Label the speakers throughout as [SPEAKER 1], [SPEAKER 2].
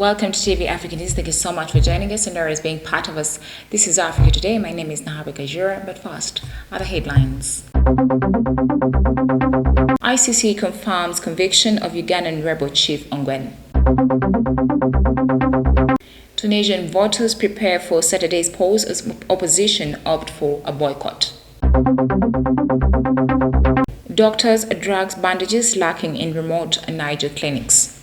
[SPEAKER 1] Welcome to TV Africa News. Thank you so much for joining us and always being part of us. This is Africa Today. My name is Nahabe Kajura, but first are the headlines. ICC confirms conviction of Ugandan rebel chief Ongwen. Tunisian voters prepare for Saturday's polls as opposition opt for a boycott. Doctors, drugs, bandages lacking in remote Niger clinics.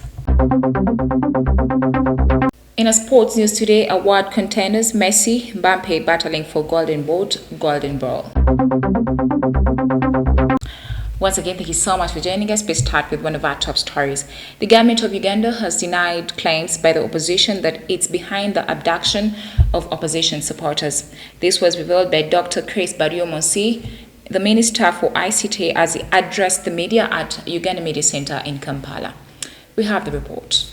[SPEAKER 1] In a sports news today, award contenders Messi, Mbappe battling for Golden Boot, Golden Ball. Once again, thank you so much for joining us. Let's start with one of our top stories. The government of Uganda has denied claims by the opposition that it's behind the abduction of opposition supporters. This was revealed by Dr. Chris Baryomonsi, the Minister for ICT, as he addressed the media at Uganda Media Center in Kampala. We have the report.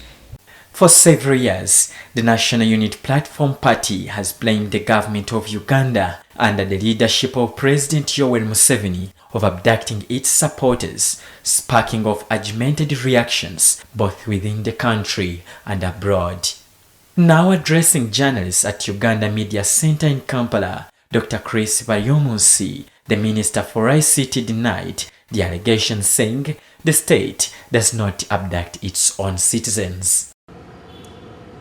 [SPEAKER 2] For several years, the National Unity Platform Party has blamed the government of Uganda under the leadership of President Yoweri Museveni of abducting its supporters, sparking off argumented reactions both within the country and abroad. Now addressing journalists at Uganda Media Center in Kampala, Dr. Chris Baryomonsi, the Minister for ICT, denied the allegation, saying the state does not abduct its own citizens.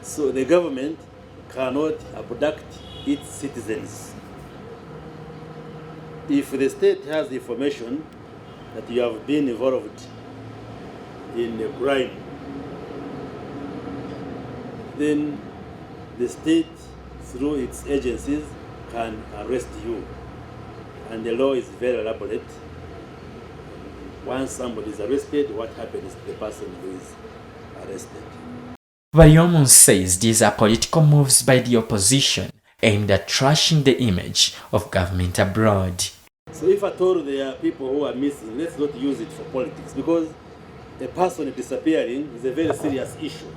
[SPEAKER 3] So the government cannot abduct its citizens. If the state has information that you have been involved in a crime, then the state, through its agencies, can arrest you. And the law is very elaborate. Once somebody is arrested, what happens to the person who is arrested?
[SPEAKER 2] Baryomonsi says these are political moves by the opposition aimed at trashing the image of government abroad.
[SPEAKER 3] So if at all there are people who are missing, let's not use it for politics, because a person disappearing is a very serious issue.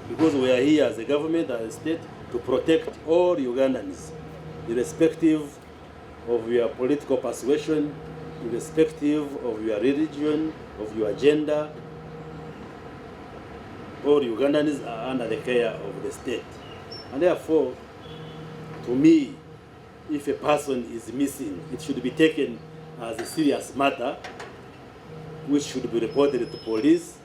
[SPEAKER 3] Because we are here as a government, as a state, to protect all Ugandans, irrespective of your political persuasion, irrespective of your religion, of your gender. All Ugandans are under the care of the state. And therefore, to me, if a person is missing, it should be taken as a serious matter, which should be reported to police,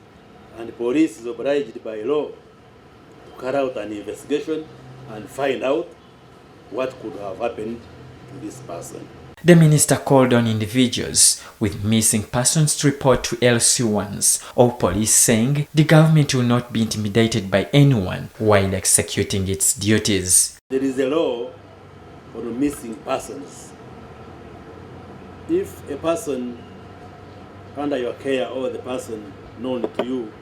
[SPEAKER 3] and the police is obliged by law to carry out an investigation and find out what could have happened to this person.
[SPEAKER 2] The minister called on individuals with missing persons to report to LC1s or police, saying the government will not be intimidated by anyone while executing its duties.
[SPEAKER 3] There is a law on missing persons. If a person under your care or the person known to you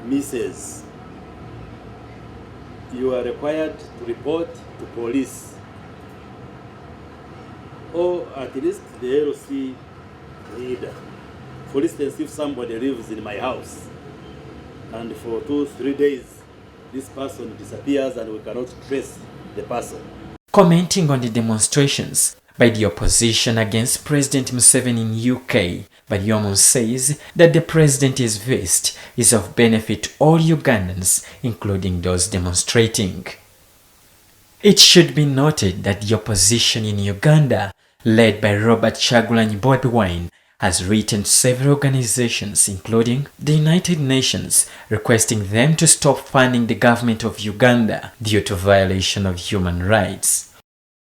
[SPEAKER 3] misses, you are required to report to police, or at least the LC leader. For instance, if somebody lives in my house and for 2-3 days this person disappears and we cannot trace the person.
[SPEAKER 2] Commenting on the demonstrations by the opposition against President Museveni in UK, Baryomonsi says that the president's visit is of benefit to all Ugandans, including those demonstrating. It should be noted that the opposition in Uganda, led by Robert Kyagulanyi Bobi Wine, has written to several organizations, including the United Nations, requesting them to stop funding the government of Uganda due to violation of human rights.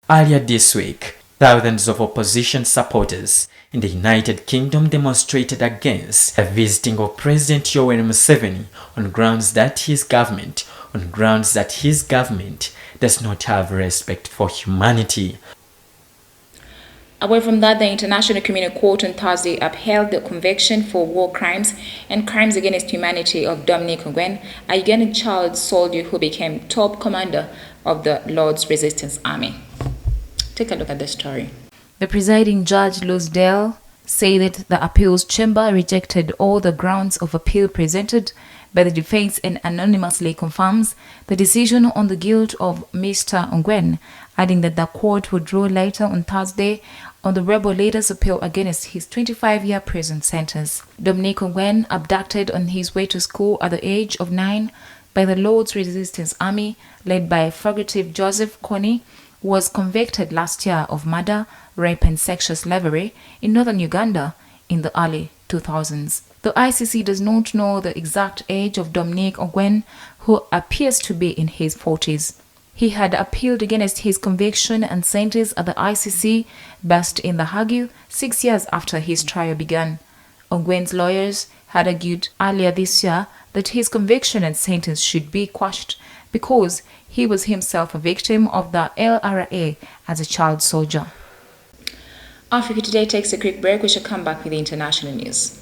[SPEAKER 2] Earlier this week, thousands of opposition supporters in the United Kingdom demonstrated against the visiting of President Yoweri Museveni on grounds that his government does not have respect for humanity.
[SPEAKER 1] Away from that, the International Criminal Court on Thursday upheld the conviction for war crimes and crimes against humanity of Dominic Ongwen, a Ugandan child soldier who became top commander of the Lord's Resistance Army. Take a look at the story.
[SPEAKER 4] The presiding judge, Luz Dale, said that the appeals chamber rejected all the grounds of appeal presented by the defense and anonymously confirms the decision on the guilt of Mr. Ongwen adding that the court would rule later on Thursday on the rebel leader's appeal against his 25-year prison sentence. Dominic Ongwen, abducted on his way to school at the age of 9 by the Lord's Resistance Army led by fugitive Joseph Kony, was convicted last year of murder, rape and sexual slavery in northern Uganda in the early 2000s. The ICC does not know the exact age of Dominic Ongwen, who appears to be in his 40s. He had appealed against his conviction and sentence at the ICC, based in The Hague, 6 years after his trial began. Ongwen's lawyers had argued earlier this year that his conviction and sentence should be quashed because he was himself a victim of the LRA as a child soldier.
[SPEAKER 1] Africa Today takes a quick break. We shall come back with the international news.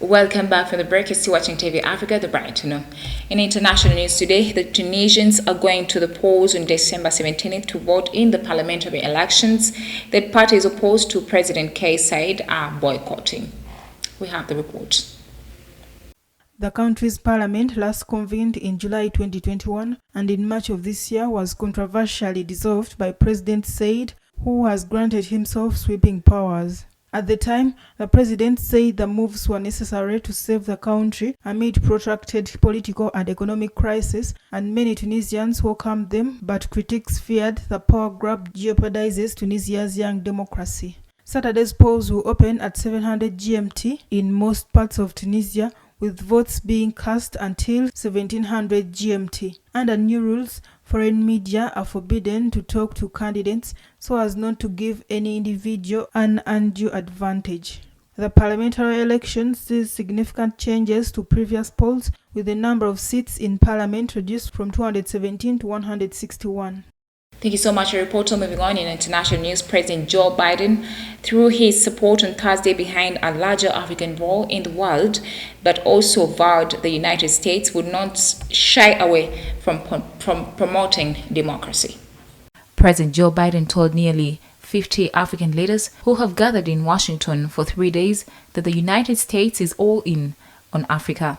[SPEAKER 1] Welcome back from the break. You're still watching TV Africa, the Brighton. In international news today, the Tunisians are going to the polls on December 17th to vote in the parliamentary elections that parties opposed to President Kais Saied are boycotting. We have the report.
[SPEAKER 5] The country's parliament last convened in July 2021 and in March of this year was controversially dissolved by President Saied, who has granted himself sweeping powers. At the time, the president said the moves were necessary to save the country amid protracted political and economic crisis, and many Tunisians welcomed them, but critics feared the power grab jeopardizes Tunisia's young democracy. Saturday's polls will open at 700 GMT in most parts of Tunisia, with votes being cast until 1700 GMT. Under new rules, foreign media are forbidden to talk to candidates so as not to give any individual an undue advantage. The parliamentary election sees significant changes to previous polls, with the number of seats in parliament reduced from 217 to 161.
[SPEAKER 1] Thank you so much, reporter. Moving on in international news, President Joe Biden threw his support on Thursday behind a larger African role in the world, but also vowed the United States would not shy away from promoting democracy.
[SPEAKER 4] President Joe Biden told nearly 50 African leaders who have gathered in Washington for 3 days that the United States is all in on Africa.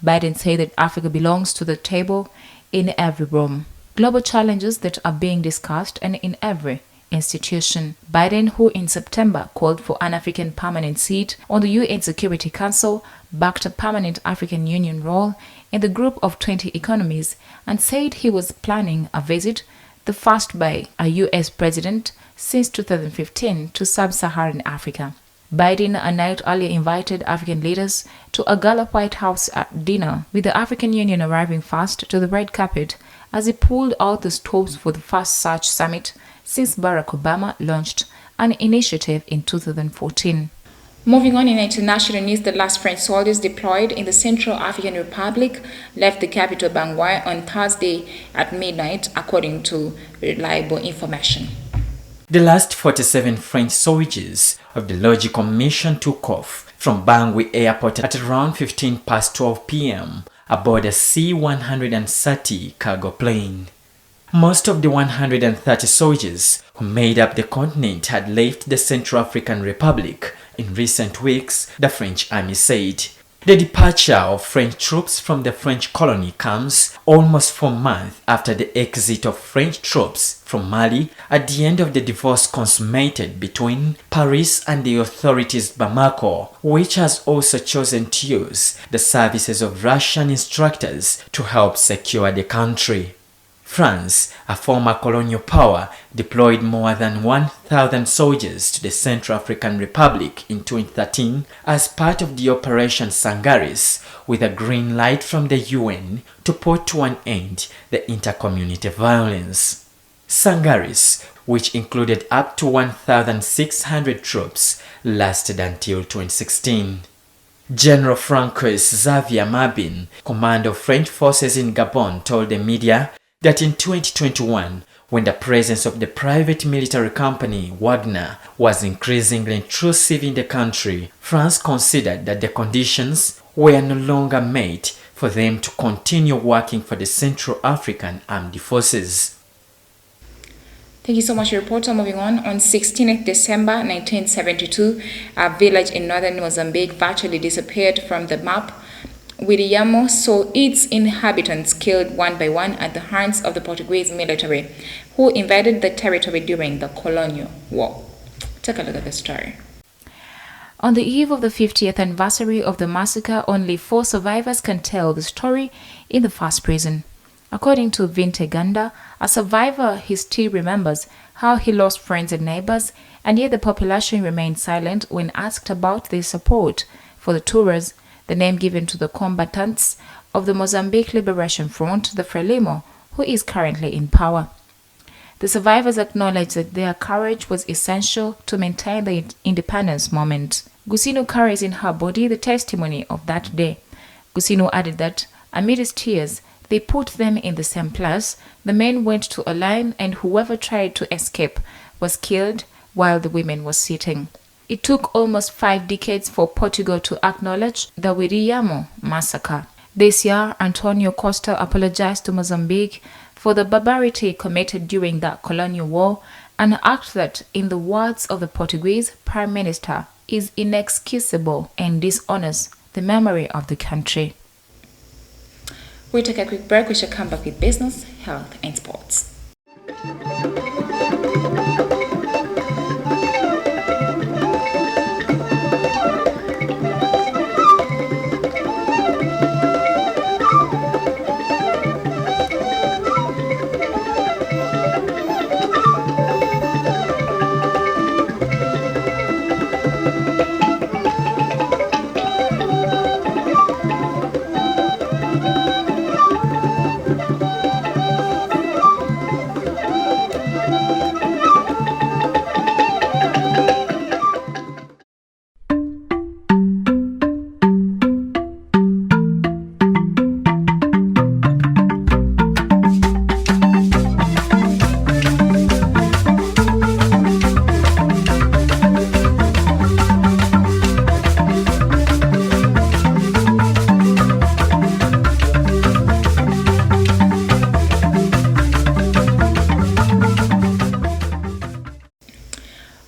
[SPEAKER 4] Biden said that Africa belongs to the table in every room. Global challenges that are being discussed and in every institution. Biden, who in September called for an African permanent seat on the UN Security Council, backed a permanent African Union role in the group of 20 economies and said he was planning a visit, the first by a US president since 2015, to sub-Saharan Africa. Biden a night earlier invited African leaders to a gala White House dinner, with the African Union arriving first to the red carpet as he pulled out the stops for the first such summit since Barack Obama launched an initiative in 2014.
[SPEAKER 1] Moving on in international news, the last French soldiers deployed in the Central African Republic left the capital Bangui on Thursday at midnight, according to reliable information.
[SPEAKER 2] The last 47 French soldiers of the Logical Mission took off from Bangui Airport at around 15 past 12 p.m. aboard a C-130 cargo plane. Most of the 130 soldiers who made up the continent had left the Central African Republic in recent weeks, the French army said. The departure of French troops from the French colony comes almost 4 months after the exit of French troops from Mali at the end of the divorce consummated between Paris and the authorities Bamako, which has also chosen to use the services of Russian instructors to help secure the country. France, a former colonial power, deployed more than 1,000 soldiers to the Central African Republic in 2013 as part of the Operation Sangaris, with a green light from the UN to put to an end the intercommunity violence. Sangaris, which included up to 1,600 troops, lasted until 2016. General Francois Xavier Mabin, commander of French forces in Gabon, told the media that in 2021, when the presence of the private military company Wagner was increasingly intrusive in the country, France considered that the conditions were no longer made for them to continue working for the Central African Armed Forces.
[SPEAKER 1] Thank you so much, reporter. Moving on 16th December 1972, a village in northern Mozambique virtually disappeared from the map. Wiriamo saw its inhabitants killed one by one at the hands of the Portuguese military, who invaded the territory during the colonial war. Take a look at the story.
[SPEAKER 4] On the eve of the 50th anniversary of the massacre, only 4 survivors can tell the story in the first prison. According to Vinte Ganda, a survivor, he still remembers how he lost friends and neighbors, and yet the population remained silent when asked about their support for the Tuareg, the name given to the combatants of the Mozambique Liberation Front, the Frelimo, who is currently in power. The survivors acknowledged that their courage was essential to maintain the independence moment. Gusino carries in her body the testimony of that day. Gusino added that, amid his tears, they put them in the same place. The men went to a line, and whoever tried to escape was killed while the women were sitting. It took almost 5 decades for Portugal to acknowledge the Wiriamo massacre. This year, Antonio Costa apologized to Mozambique for the barbarity committed during the colonial war, an act that, in the words of the Portuguese Prime Minister, is inexcusable and dishonors the memory of the country.
[SPEAKER 1] We'll take a quick break. We shall come back with business, health, and sports.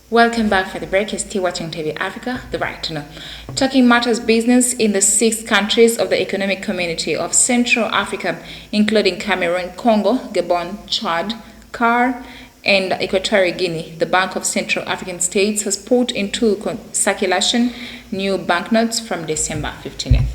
[SPEAKER 1] Welcome back for the break. You're still watching TV Africa, the right to know. Talking matters business in the 6 countries of the Economic Community of Central Africa, including Cameroon, Congo, Gabon, Chad, CAR, and Equatorial Guinea. The Bank of Central African States has put into circulation new banknotes from December 15th.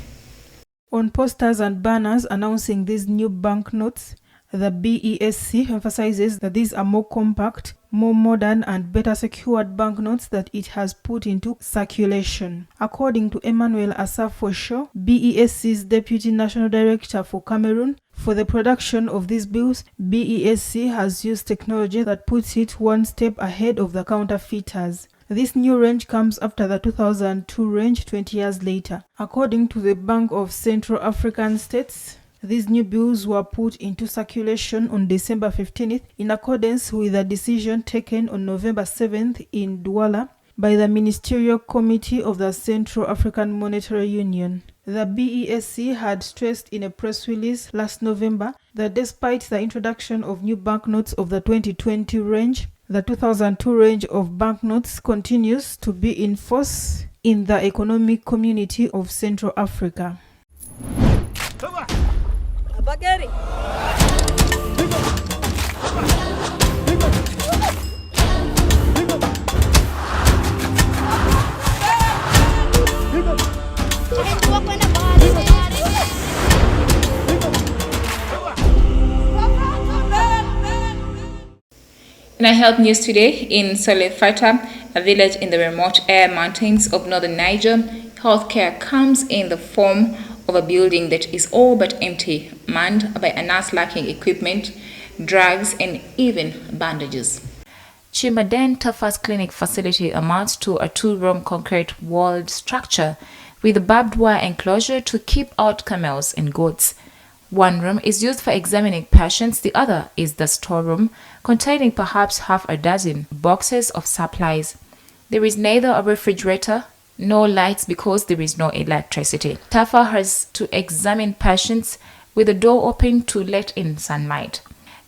[SPEAKER 5] On posters and banners announcing these new banknotes, the BESC emphasizes that these are more compact, more modern and better secured banknotes that it has put into circulation. According to Emmanuel Asafosho, BESC's Deputy National Director for Cameroon, for the production of these bills, BESC has used technology that puts it one step ahead of the counterfeiters. This new range comes after the 2002 range 20 years later. According to the Bank of Central African States, these new bills were put into circulation on December 15th in accordance with a decision taken on November 7th in Douala by the Ministerial Committee of the Central African Monetary Union. The BESC had stressed in a press release last November that despite the introduction of new banknotes of the 2020 range, the 2002 range of banknotes continues to be in force in the Economic Community of Central Africa.
[SPEAKER 6] Bageri.
[SPEAKER 1] In our health news today, in Solefata, a village in the remote air mountains of northern Niger, healthcare comes in the form of a building that is all but empty, manned by a nurse lacking equipment, drugs, and even bandages.
[SPEAKER 4] Chimaden Tafa's clinic facility amounts to a 2-room concrete walled structure with a barbed wire enclosure to keep out camels and goats. One room is used for examining patients, the other is the storeroom, containing perhaps half a dozen boxes of supplies. There is neither a refrigerator nor lights because there is no electricity. Tafa has to examine patients with the door open to let in sunlight.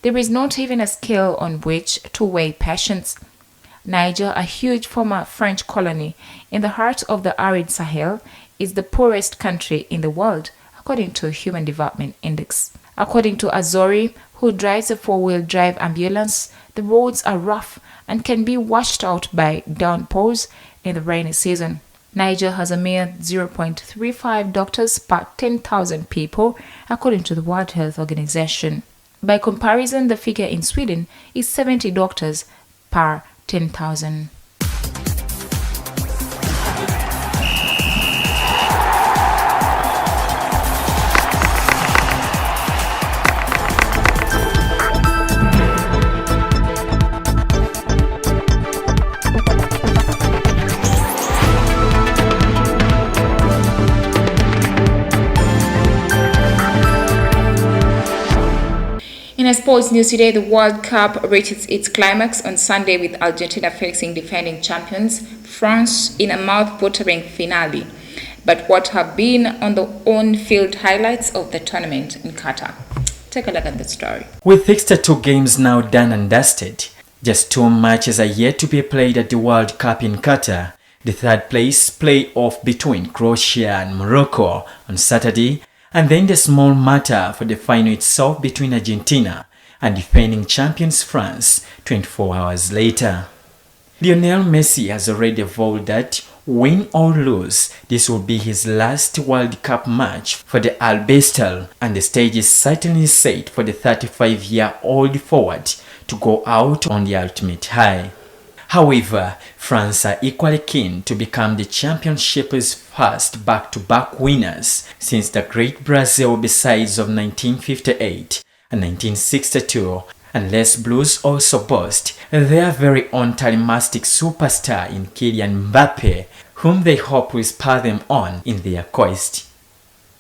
[SPEAKER 4] There is not even a scale on which to weigh patients. Niger, a huge former French colony in the heart of the arid Sahel, is the poorest country in the world, according to Human Development Index. According to Azori, who drives a 4-wheel drive ambulance, the roads are rough and can be washed out by downpours in the rainy season. Niger has a mere 0.35 doctors per 10,000 people, according to the World Health Organization. By comparison, the figure in Sweden is 70 doctors per 10,000.
[SPEAKER 1] In a sports news today, the World Cup reaches its climax on Sunday with Argentina facing defending champions France in a mouth-watering finale. But what have been on the on-field highlights of the tournament in Qatar? Take a look at the story.
[SPEAKER 2] With 62 games now done and dusted, just 2 matches are yet to be played at the World Cup in Qatar. The third place play-off between Croatia and Morocco on Saturday, and then the small matter for the final itself between Argentina and defending champions France 24 hours later. Lionel Messi has already vowed that, win or lose, this will be his last World Cup match for the Al-Bestel, and the stage is certainly set for the 35-year-old forward to go out on the ultimate high. However, France are equally keen to become the championship's first back-to-back winners since the Great Brazil besides of 1958 and 1962, and Les Blues also boast their very own talismanic superstar in Kylian Mbappe, whom they hope will spur them on in their quest.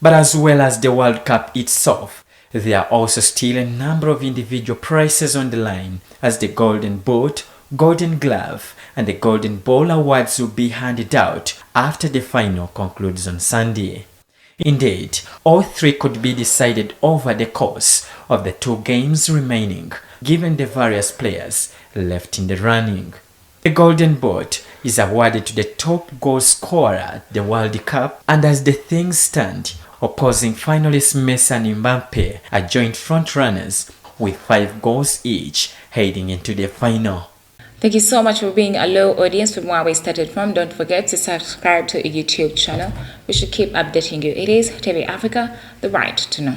[SPEAKER 2] But as well as the World Cup itself, there are also still a number of individual prizes on the line, as the Golden Boot, Golden Glove and the Golden Ball awards will be handed out after the final concludes on Sunday. Indeed, all 3 could be decided over the course of the 2 games remaining, given the various players left in the running. The Golden Boot is awarded to the top goal scorer at the World Cup, and as the things stand, opposing finalists Messi and Mbappe are joint frontrunners with 5 goals each heading into the final.
[SPEAKER 1] Thank you so much for being a loyal audience from where we started from. Don't forget to subscribe to our YouTube channel. We should keep updating you. It is TV Africa, the right to know.